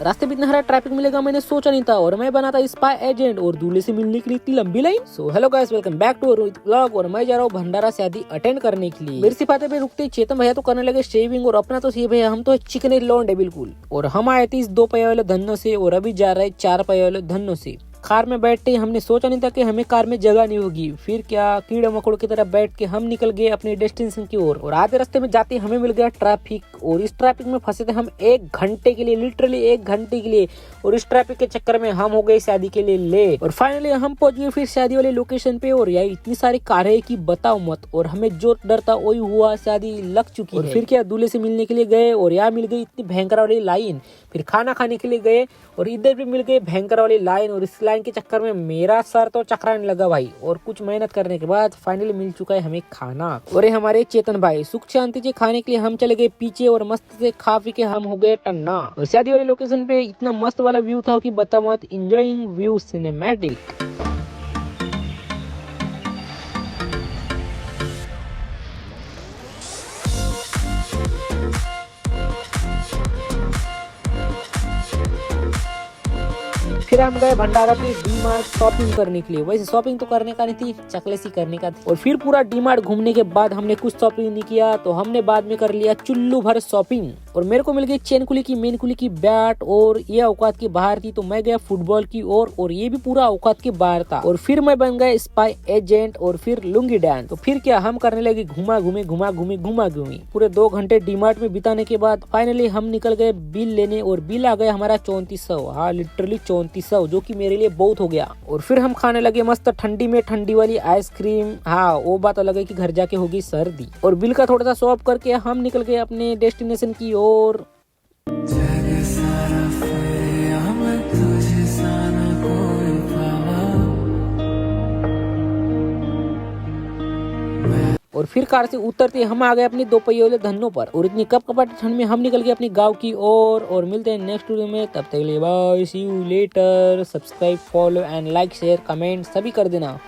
रास्ते में इतना हरा ट्रैफिक मिलेगा मैंने सोचा नहीं था, और मैं बना था स्पाई एजेंट और दूल्हे से मिलने के लिए इतनी लंबी line. So hello guys, welcome back to Rohit blog. और मैं जा रहा हूँ भंडारा शादी अटेंड करने के लिए। मेरे सिफाते पे रुकते चेतन भैया तो करने लगे शेविंग, और अपना तो सी भैया हम तो चिकन लौंडे बिल्कुल। और हम आए थे इस 2 पहिए वाले धन्नो से, और अभी जा रहे 4 पहिए वाले धन्नो से। कार में बैठते ही हमने सोचा नहीं था कि हमें कार में जगह नहीं होगी। फिर क्या कीड़े मकोड़ की तरह बैठ के हम निकल गए अपने डेस्टिनेशन की ओर। और आधे रास्ते में जाते हमें मिल गया ट्रैफिक, और इस ट्रैफिक में फंसे थे हम 1 घंटे के लिए, लिटरली 1 घंटे के लिए। और इस ट्रैफिक के चक्कर में हम हो गए शादी के लिए लेट। और फाइनली हम पहुंच गए फिर शादी वाले लोकेशन पे। और यार इतनी सारी कारें है कि बताओ मत, और हमें जो डर था वही हुआ, शादी लग चुकी है। फिर क्या दूल्हे से मिलने के लिए गए, और यहाँ मिल गई इतनी भयंकर वाली लाइन। फिर खाना खाने के लिए गए, और इधर भी मिल गई भयंकर वाली लाइन। और इस लाइन के चक्कर में मेरा सर तो चकराने लगा भाई। और कुछ मेहनत करने के बाद फाइनली मिल चुका है हमें खाना। और हमारे चेतन भाई सुख शांति से खाने के लिए हम चले गए पीछे, और मस्त से खा पी के हम हो गए टन्ना। और शादी वाले लोकेशन पे इतना मस्त वाला व्यू था कि बता मत, एंजॉयिंग व्यू सिनेमैटिक। फिर हम गए भंडारा पे डी-मार्ट शॉपिंग करने के लिए। वैसे शॉपिंग तो करने का नहीं थी, चकलेसी करने का थी। और फिर पूरा डी-मार्ट घूमने के बाद हमने कुछ शॉपिंग नहीं किया, तो हमने बाद में कर लिया चुल्लू भर शॉपिंग। और मेरे को मिल गई चेन कुली की, मेन कुली की बैट, और ये औकात के बाहर थी तो मैं गया फुटबॉल की ओर, और ये भी पूरा औकात के बाहर था। और फिर मैं बन गया स्पाई एजेंट, और फिर लुंगी डांस। तो फिर क्या हम करने लगे घुमा घूमी। पूरे 2 घंटे डी-मार्ट में बिताने के बाद फाइनली हम निकल गए बिल लेने, और बिल आ गया हमारा 3400। हाँ लिटरली 3400, जो कि मेरे लिए बहुत हो गया। और फिर हम खाने लगे मस्त ठंडी में ठंडी वाली आइसक्रीम। हाँ वो बात अलग है कि घर जाके होगी सर्दी। और बिल का थोड़ा सा शॉप करके हम निकल गए अपने डेस्टिनेशन की ओर। और फिर कार से उतरते हम आ गए अपने 2 पहिए वाले धन्नों पर। और इतनी कपकपाटी ठंड में हम निकल गए अपने गांव की ओर। और मिलते हैं नेक्स्ट वीडियो में, तब तक के लिए bye, see you later. Subscribe, follow and like, share, comment सभी कर देना।